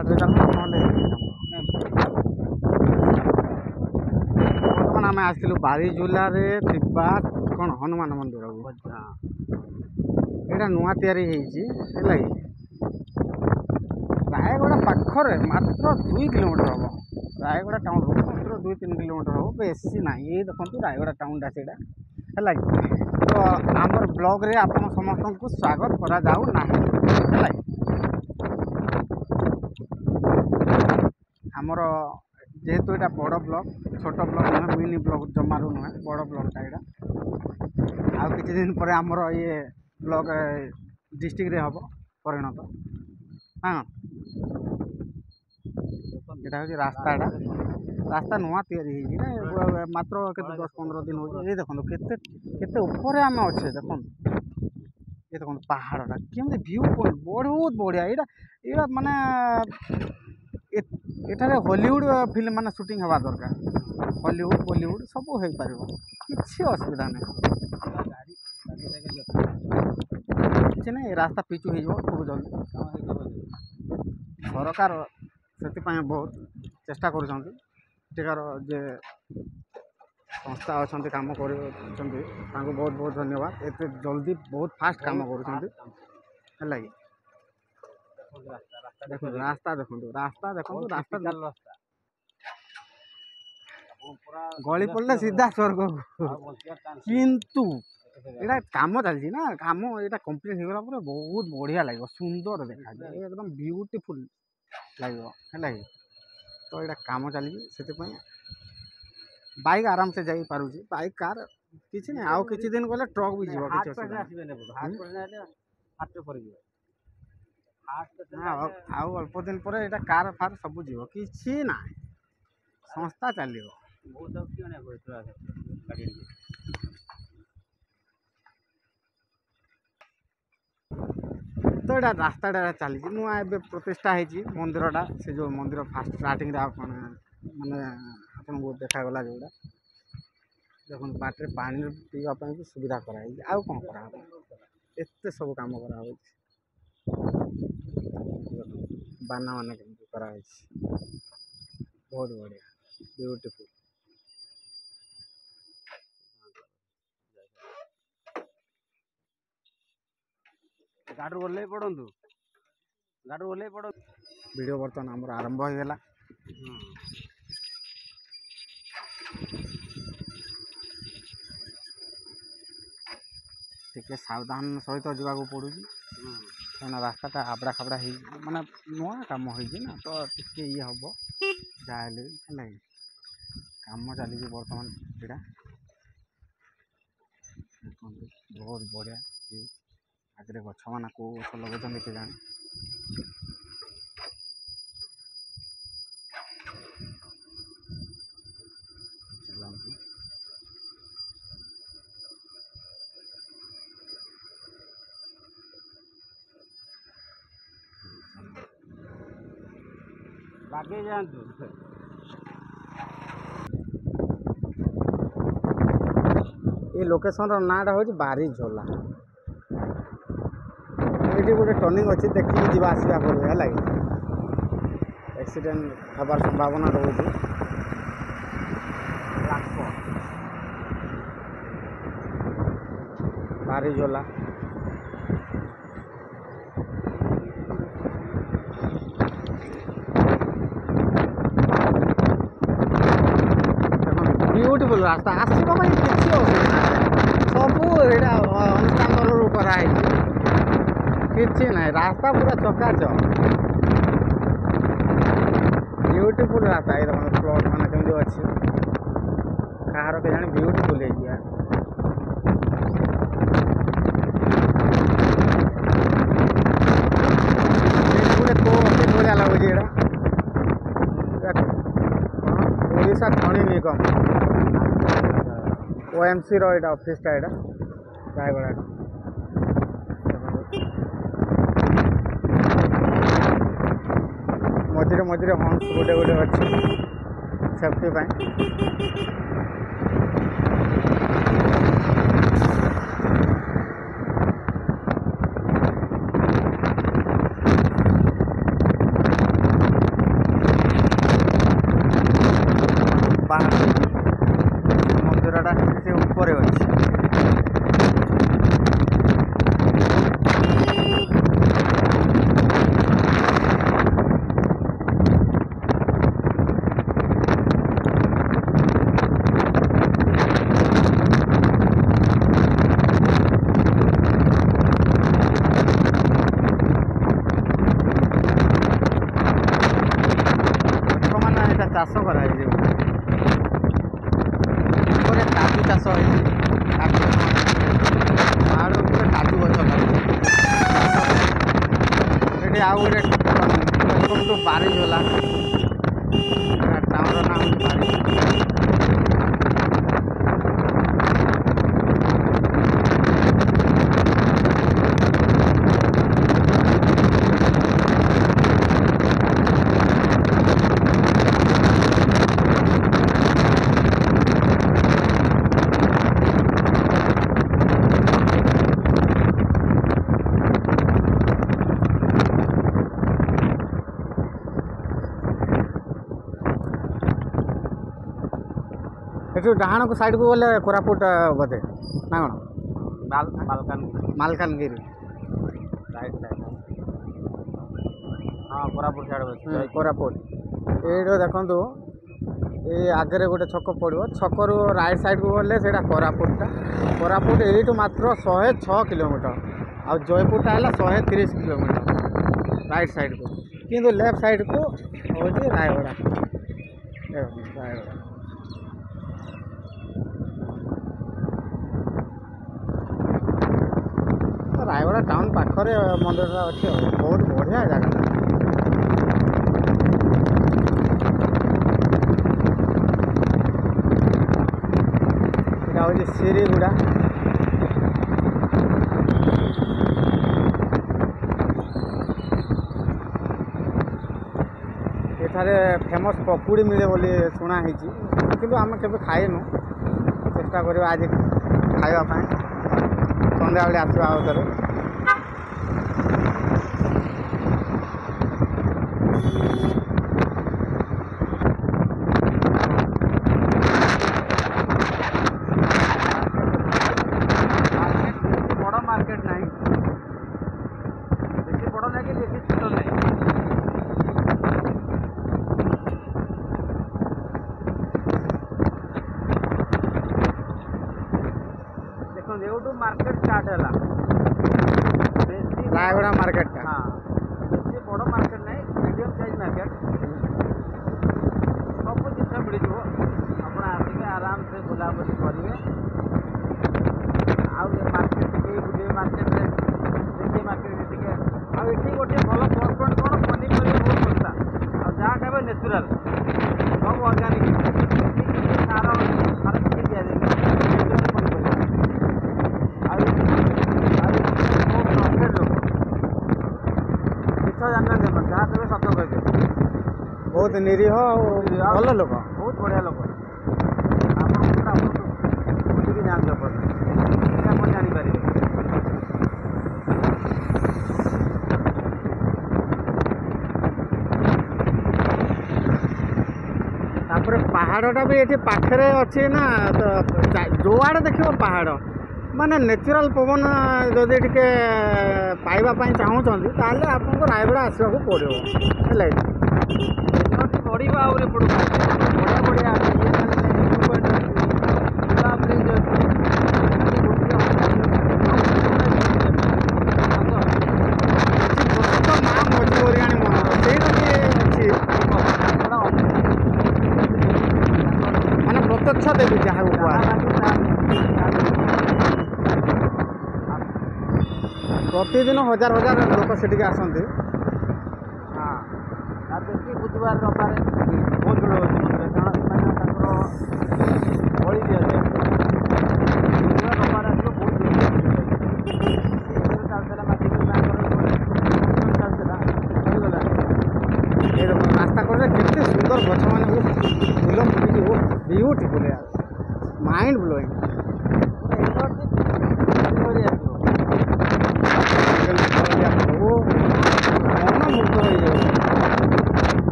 ଗାଡ଼ିରେ ଚାଲ ନହେଲେ ବର୍ତ୍ତମାନ ଆମେ ଆସିଥିଲୁ ବାରିଝୁଲାରେ ଥିବା କ'ଣ ହନୁମାନ ମନ୍ଦିରକୁ। ଏଇଟା ନୂଆ ତିଆରି ହେଇଛି ହେଲା କି ରାୟଗଡ଼ା ପାଖରେ ମାତ୍ର 2 କିଲୋମିଟର ହେବ। ରାୟଗଡ଼ା ଟାଉନରୁ ମାତ୍ର 2-3 କିଲୋମିଟର ହେବ, ବେଶୀ ନାହିଁ। ଏଇ ଦେଖନ୍ତୁ ରାୟଗଡ଼ା ଟାଉନଟା ସେଇଟା ହେଲା କି। ତ ଆମର ବ୍ଲଗ୍ରେ ଆପଣ ସମସ୍ତଙ୍କୁ ସ୍ୱାଗତ କରାଯାଉ ନାହିଁ ହେଲା କି। ଆମର ଯେହେତୁ ଏଇଟା ବଡ଼ ବ୍ଲକ୍, ଛୋଟ ବ୍ଲକ୍ ନୁହେଁ, ମିନି ବ୍ଲକ୍ ଜମାରୁ ନୁହେଁ, ବଡ଼ ବ୍ଲକ୍ଟା ଏଇଟା। ଆଉ କିଛି ଦିନ ପରେ ଆମର ଇଏ ବ୍ଲକ୍ ଡିଷ୍ଟ୍ରିକ୍ଟରେ ହେବ ପରିଣତ। ହଁ, ଏଇଟା ହେଉଛି ରାସ୍ତାଟା। ରାସ୍ତା ନୂଆ ତିଆରି ହେଇଛି ନା, ମାତ୍ର କେତେ 10-15 ଦିନ ହେଉଛି। ଏଇ ଦେଖନ୍ତୁ କେତେ ଉପରେ ଆମେ ଅଛେ ଦେଖନ୍ତୁ। ଏ ଦେଖନ୍ତୁ ପାହାଡ଼ଟା କେମିତି ଭ୍ୟୁ ପଏଣ୍ଟ ବହୁତ ବଢ଼ିଆ। ଏଇଟା ମାନେ ଏଠାରେ ହଲିଉଡ଼ ଫିଲ୍ମ ମାନେ ସୁଟିଂ ହେବା ଦରକାର। ହଲିଉଡ଼ ବଲିଉଡ଼ ସବୁ ହେଇପାରିବ, କିଛି ଅସୁବିଧା ନାହିଁ। କିଛି ନାହିଁ, ରାସ୍ତା ପିଚୁ ହେଇଯିବ ଖୁବ୍ ଜଲ୍ଦି। ସରକାର ସେଥିପାଇଁ ବହୁତ ଚେଷ୍ଟା କରୁଛନ୍ତି। ଏଠିକାର ଯେ ସଂସ୍ଥା ଅଛନ୍ତି କାମ କରୁଛନ୍ତି ତାଙ୍କୁ ବହୁତ ବହୁତ ଧନ୍ୟବାଦ। ଏତେ ଜଲ୍ଦି ବହୁତ ଫାଷ୍ଟ କାମ କରୁଛନ୍ତି ହେଲା କି। ଦେଖନ୍ତୁ ରାସ୍ତା ଦେଖନ୍ତୁ ଗଳି ପଡ଼ିଲେ ସିଧା ସ୍ୱର୍ଗକୁ। କିନ୍ତୁ ଏଇଟା କାମ ଚାଲିଛି ନା, କାମ ଏଇଟା କମ୍ପ୍ଲିଟ୍ ହେଇଗଲା ପରେ ବହୁତ ବଢ଼ିଆ ଲାଗିବ, ସୁନ୍ଦର ଦେଖାଯିବ, ଏକଦମ ବିୟୁଟିଫୁଲ୍ ଲାଗିବ ହେଲା କି। ତ ଏଇଟା କାମ ଚାଲିଛି, ସେଥିପାଇଁ ବାଇକ୍ ଆରାମସେ ଯାଇପାରୁଛି। ବାଇକ୍ କାର୍ କିଛି ନାହିଁ। ଆଉ କିଛି ଦିନ ଗଲେ ଟ୍ରକ୍ ବି ଯିବ, କିଛି ଅସୁବିଧା ନାହିଁ। ଆଉ ଅଳ୍ପ ଦିନ ପରେ ଏଇଟା କାର୍ ଫାର୍ ସବୁ ଯିବ, କିଛି ନାହିଁ, ସଂସ୍ଥା ଚାଲିବ। ତ ଏଇଟା ରାସ୍ତାଟା ଚାଲିଛି, ନୂଆ ଏବେ ପ୍ରତିଷ୍ଠା ହେଇଛି ମନ୍ଦିରଟା। ସେ ଯେଉଁ ମନ୍ଦିର ଫାଷ୍ଟ ଷ୍ଟାର୍ଟିଂରେ ମାନେ ଆପଣଙ୍କୁ ଦେଖାଗଲା ଯେଉଁଟା ଦେଖନ୍ତୁ, ବାଟରେ ପାଣି ପିଇବା ପାଇଁ ବି ସୁବିଧା କରାହେଇଛି। ଆଉ କ'ଣ କରାହେବ, ଏତେ ସବୁ କାମ କରାହେଉଛି। ବାନା ମାନେ କେମିତି କରାହେଇଛି, ବହୁତ ବଢ଼ିଆ, ବିୟୁଟିଫୁଲ୍। ଗାଡ଼ିରୁ ଓହ୍ଲେଇ ପଡ଼ନ୍ତୁ। ଭିଡ଼ିଓ ବର୍ତ୍ତମାନ ଆମର ଆରମ୍ଭ ହୋଇଗଲା। ଟିକେ ସାବଧାନ ସହିତ ଯିବାକୁ ପଡ଼ୁଛି, କାହିଁକିନା ରାସ୍ତାଟା ଆବଡ଼ା ଖାବଡ଼ା ହେଇଛି, ମାନେ ନୂଆ କାମ ହେଇଛି ନା, ତ ଟିକେ ଇଏ ହେବ ଯାହା ହେଲେ ବି ହେଲା କି। କାମ ଚାଲିଛି ବର୍ତ୍ତମାନ ଏଇଟା ଦେଖନ୍ତୁ, ବହୁତ ବଢ଼ିଆ ଭ୍ୟୁ। ଆଗରେ ଗଛମାନେ କେଉଁ ଗଛ ଲଗେଇଛନ୍ତି କେଜାଣି। ବାଗେଇ ଯାଆନ୍ତୁ। ଏ ଲୋକେସନର ନାଁଟା ହେଉଛି ବାରିଝୋଲା। ଏଇଠି ଗୋଟେ ଟର୍ଣ୍ଣିଂ ଅଛି, ଦେଖିକି ଯିବା ଆସିବା କରିବେ ହେଲା କି। ଆକ୍ସିଡେଣ୍ଟ ହେବାର ସମ୍ଭାବନା ରହୁଛି। ବାରିଝୋଲା ବିୟୁଟିଫୁଲ୍ ରାସ୍ତା, ଆସିବା ପାଇଁ କିଛି ଅସୁବିଧା ନାହିଁ। ସବୁ ଏଇଟା ଅନୁଷ୍ଠାନ ତରଫରୁ କରାହେଇଛି, କିଛି ନାହିଁ। ରାସ୍ତା ପୁରା ଚକାଚକ, ବିୟୁଟିଫୁଲ୍ ରାସ୍ତା। ଏଇ ଦେଖନ୍ତୁ ପ୍ଲଟ୍ ମାନେ କେମିତି ଅଛି, କାହାର କେଜାଣି ବିୟୁଟିଫୁଲ୍ ହେଇଛି। ବଢ଼ିଆ ଲାଗୁଛି ଏଇଟା। ଓଡ଼ିଶା ଖଣି ନିଗମ OMCର ଏଇଟା ଅଫିସଟା, ଏଇଟା ରାୟଗଡ଼ାଟା। ମଝିରେ ମଝିରେ ହର୍ଣ୍ଣସ୍ ଗୋଟେ ଅଛି ସେଫ୍ଟି ପାଇଁ। ଚାଷ କରାଯାଇଛି ଉପରେ କାଜୁ ଚାଷ ହେଇଛି। କାଜୁ ପାହାଡ଼ ଉପରେ କାଜୁ ଗଛ ଲାଗିଛି। ଏଠି ଆଉ ଗୋଟେ ଦେଖନ୍ତୁ ବାରିଝୋଲା, ଟାଉନର ନାଁ ହେଉଛି ବାରିଝୋଲା। ଏଠୁ ଡାହାଣକୁ ସାଇଡ଼କୁ ଗଲେ କୋରାପୁଟ ବୋଧେ ନା କ'ଣ? Malkangiri right side. ହଁ କୋରାପୁଟ ସାଇଡ୍। କୋରାପୁଟ ଏଇଠି ଦେଖନ୍ତୁ, ଏଇ ଆଗରେ ଗୋଟେ ଛକ ପଡ଼ିବ। ଛକରୁ ରାଇଟ୍ ସାଇଡ଼କୁ ଗଲେ ସେଇଟା କୋରାପୁଟଟା। କୋରାପୁଟ ଏଇଠୁ ମାତ୍ର 106 କିଲୋମିଟର, ଆଉ ଜୟପୁରଟା ହେଲା 130 କିଲୋମିଟର ରାଇଟ୍ ସାଇଡ଼କୁ। କିନ୍ତୁ ଲେଫ୍ଟ ସାଇଡ଼କୁ ହେଉଛି ରାୟଗଡ଼ା। ରାୟଗଡ଼ା ରାୟଗଡ଼ା ଟାଉନ୍ ପାଖରେ ମନ୍ଦିରଟା ଅଛି ଆଉ ବହୁତ ବଢ଼ିଆ ଜାଗାଟା। ଏଇଟା ହେଉଛି ସିରିଗୁଡ଼ା। ଏଠାରେ ଫେମସ୍ ପକୁଡ଼ି ମିଳେ ବୋଲି ଶୁଣା ହେଇଛି, କିନ୍ତୁ ଆମେ କେବେ ଖାଇନୁ। ଚେଷ୍ଟା କରିବା ଆଜି ଖାଇବା ପାଇଁ। ସନ୍ଧ୍ୟାବେଳେ ଆସିବା ଆଉ ଥରେ। ବଡ଼ ମାର୍କେଟ ନାହିଁ, ବେଶୀ ବଡ଼ ନାହିଁ କି ବେଶୀ ଛୋଟ ନାହିଁ। ଦେଖନ୍ତୁ ଏଇଠୁ ମାର୍କେଟ ଷ୍ଟାର୍ଟ ହେଲା, ରାୟଗଡ଼ା ମାର୍କେଟଟା। ହଁ, ବେଶୀ ବଡ଼ ମାର୍କେଟ ନାହିଁ, ମିଡ଼ିୟମ୍ ସାଇଜ୍ ମାର୍କେଟ। ସବୁ ଜିନିଷ ମିଳିଯିବ, ଆପଣ ଆସିକି ଆରାମସେ ବୁଲାବୁଲି କରିବେ। ଆଉ ଏ ମାର୍କେଟ ଟିକେ ବୁଲିବେ, ମାର୍କେଟରେ ଦେଖିବେ ମାର୍କେଟରେ ଟିକେ। ଆଉ ଏଠି ଗୋଟିଏ ଭଲ ପ୍ଲସ୍ ପଏଣ୍ଟ କ'ଣ, ପନିପରିବା ବହୁତ ଶସ୍ତା। ଆଉ ଯାହା ଖାଇବେ ନ୍ୟାଚୁରାଲ୍, ସବୁ ଅର୍ଗାନିକ୍, ସାର କିଛି ଦିଆଯାଏନି। ଜାଣିନାହାନ୍ତି ଯାହା ଦେବେ ସତ କହିବେ। ବହୁତ ନିରୀହ ଆଉ ଭଲ ଲୋକ, ବହୁତ ବଢ଼ିଆ ଲୋକ। ଆପଣ ବୁଲିକି ଯାଆନ୍ତୁ, ଆପଣ ଜାଣିପାରିବେ। ତାପରେ ପାହାଡ଼ଟା ବି ଏଠି ପାଖରେ ଅଛି ନା, ତ ଯୋଆଡ଼େ ଦେଖିବ ପାହାଡ଼। ମାନେ ନ୍ୟାଚୁରାଲ୍ ପବନ ଯଦି ଟିକେ ପାଇବା ପାଇଁ ଚାହୁଁଛନ୍ତି ତାହେଲେ ଆପଣଙ୍କୁ ରାୟଗଡ଼ା ଆସିବାକୁ ପଡ଼ିବ, ହେଲା କି? ବଢ଼ିବ ଆହୁରି ପଡ଼ିବ। ବଢ଼ିଆ ବଢ଼ିଆ ଅଛି, ବ୍ରିଜ୍ ଅଛି। ମା ମଝିବରିଆଣୀ ମନ୍ଦିର ସେଇଟା ବି ଅଛି, ମାନେ ପ୍ରତ୍ୟକ୍ଷ ଦେବୀ ଯାହାକୁ କୁହାଯାଏ। ପ୍ରତିଦିନ ହଜାର ହଜାର ଲୋକ ସେଠିକି ଆସନ୍ତି। ହଁ, ଆଉ ବେଶୀ ବୁଧବାର ରବିବାର ବହୁତ ଭିଡ଼ ହେଉଛି ମନ୍ଦିର, କାରଣ ସେମାନେ ତାଙ୍କର ବଳି ଦିଆଯାଏ। ବୁଧବାର ରବିବାର ଆସିବ ବହୁତ ଭିଡ଼ ଚାଲିଥିଲା, ମାଟିରେ ତାଙ୍କର ଚାଲିଥିଲା, ସରିଗଲାଣି। ଏ ଦେଖନ୍ତୁ ରାସ୍ତା କଡ଼ରେ କେତେ ସୁନ୍ଦର ଗଛମାନେ ଫୁଲ ଫୁଟିଛି, ବିୟୁଟିଫୁଲ୍, ମାଇଣ୍ଡ ବ୍ଲୋଇଂ। ମନମୁଗ୍ଧ ହେଇଯାଉଛି।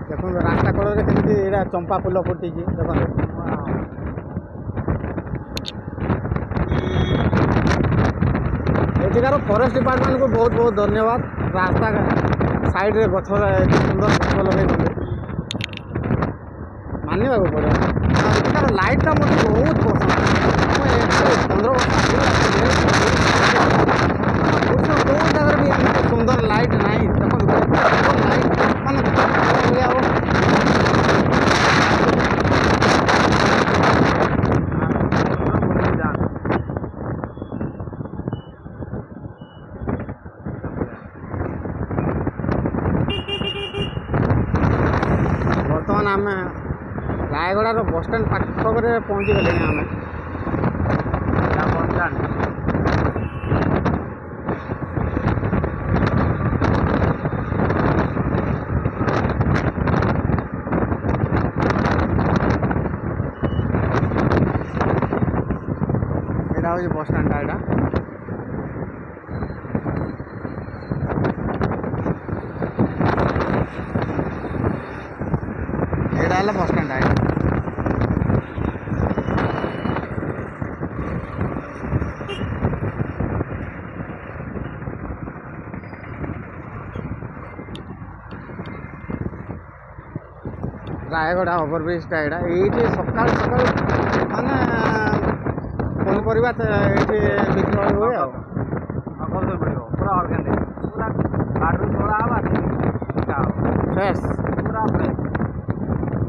ଦେଖନ୍ତୁ ରାସ୍ତା କଡ଼ରେ କେମିତି ଏଇଟା ଚମ୍ପା ଫୁଲ ଫୁଟିଛି, ଦେଖନ୍ତୁ। ଏଠିକାର ଫରେଷ୍ଟ ଡିପାର୍ଟମେଣ୍ଟକୁ ବହୁତ ବହୁତ ଧନ୍ୟବାଦ। ରାସ୍ତା ସାଇଡ଼୍ରେ ଗଛ ଏତେ ସୁନ୍ଦର ଗଛ ଲଗେଇଥିଲେ ମାନିବାକୁ ପଡ଼ିବ। ଆଉ ଏଠାର ଲାଇଟ୍ଟା ମୋତେ ବହୁତ ପସନ୍ଦ। ମୁଁ ଏଠି 15 ବର୍ଷ ଆଗରୁ ଆସିଥିଲି କେଉଁ ଜାଗାରେ ବି ଏମିତି ସୁନ୍ଦର ଲାଇଟ୍ ନାହିଁ। ଦେଖନ୍ତୁ କେତେ ସୁନ୍ଦର ଲାଇଟ୍ ମାନେ ଭଳିଆ ଆଉ ବର୍ତ୍ତମାନ ଆମେ ରାୟଗଡ଼ାର ବସଷ୍ଟାଣ୍ଡ ପାଖରେ ପହଞ୍ଚିଗଲେଣି ଆମେ। ବସଷ୍ଟାଣ୍ଡ ଏଇଟା ହେଉଛି ବସଷ୍ଟାଣ୍ଡଟା। ଏଇଟା ଏଇଟା ହେଲା ବସଷ୍ଟାଣ୍ଡଟା। ଏଇଟା ରାୟଗଡ଼ା ଓଭରବ୍ରିଜ୍ଟା। ଏଇଟା ଏଇଠି ସକାଳୁ ସକାଳୁ ମାନେ ପନିପରିବା ଏଇଠି ବିକ୍ରୟ ହୁଏ ଆଉ ନଗଦ ମିଳିବ ପୁରା ଅର୍ଗାନିକ୍ ପୁରା ବାଡ଼ିରୁ ତୋଳା ହେବ ଫ୍ରେଶ୍ ପୁରା ଫ୍ରେଶ୍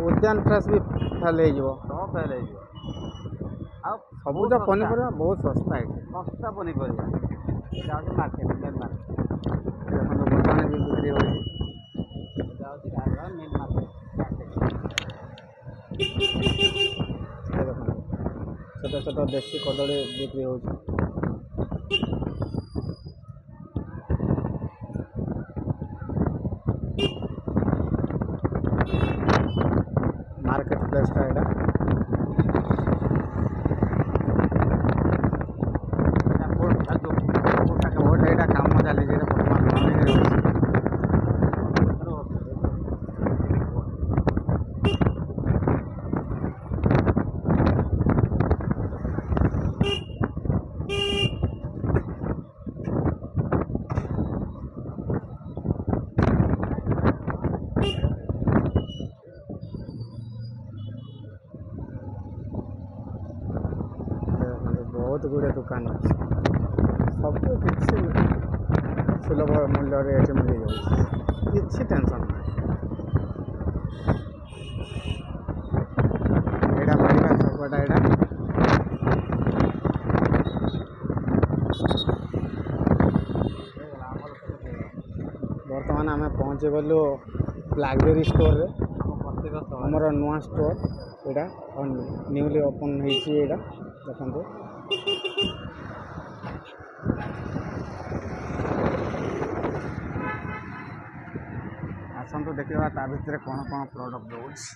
ଉଦ୍ୟାନ ଫ୍ରେଶ୍ ବି ଫେଲ୍ ହେଇଯିବ। ସବୁ ଫେଲ୍ ହେଇଯିବ। ଆଉ ସବୁଜ ପନିପରିବା ବହୁତ ଶସ୍ତା ଏଇଠି। ଶସ୍ତା ପନିପରିବା ଏଇଟା ହେଉଛି ମାର୍କେଟ ମେନ୍ ମାର୍କେଟ। ଦେଖନ୍ତୁ ବର୍ତ୍ତମାନ ବି ବିକ୍ରି ହେଉଛି। ଏଇଟା ହେଉଛି ରାୟଗଡ଼ା ମେନ୍ ମାର୍କେଟ। ଦେଖନ୍ତୁ ଛୋଟ ଛୋଟ ଦେଶୀ କଦଳୀ ବିକ୍ରି ହେଉଛି। ମାର୍କେଟ ପ୍ଲେସ୍ଟା ଏଇଟା। କୋର୍ଟ ଏଇଟା କାମ ଚାଲିଛି। ଏଇଟା ବର୍ତ୍ତମାନ ରନିଂରେ ଅଛି। ବହୁତ ଗୁଡ଼ିଏ ଦୋକାନ ଅଛି। ସବୁ କିଛି ସୁଲଭ ମୂଲ୍ୟରେ ଏଠି ମିଳିଯାଉଛି। କିଛି ଟେନସନ୍ ନାହିଁ। ଏଇଟା ପରିବା ଛକଟା। ଏଇଟା ବର୍ତ୍ତମାନ ଆମେ ପହଞ୍ଚିଗଲୁ ବ୍ଲାକବେରୀ ଷ୍ଟୋରରେ। ଆମର ନୂଆ ଷ୍ଟୋର୍ ଏଇଟା ନ୍ୟୁଲି ଓପନ୍ ହେଇଛି। ଏଇଟା ଦେଖନ୍ତୁ ଆସନ୍ତୁ ଦେଖିବା ତା ଭିତରେ କ'ଣ କ'ଣ ପ୍ରଡ଼କ୍ଟ ରହୁଛି।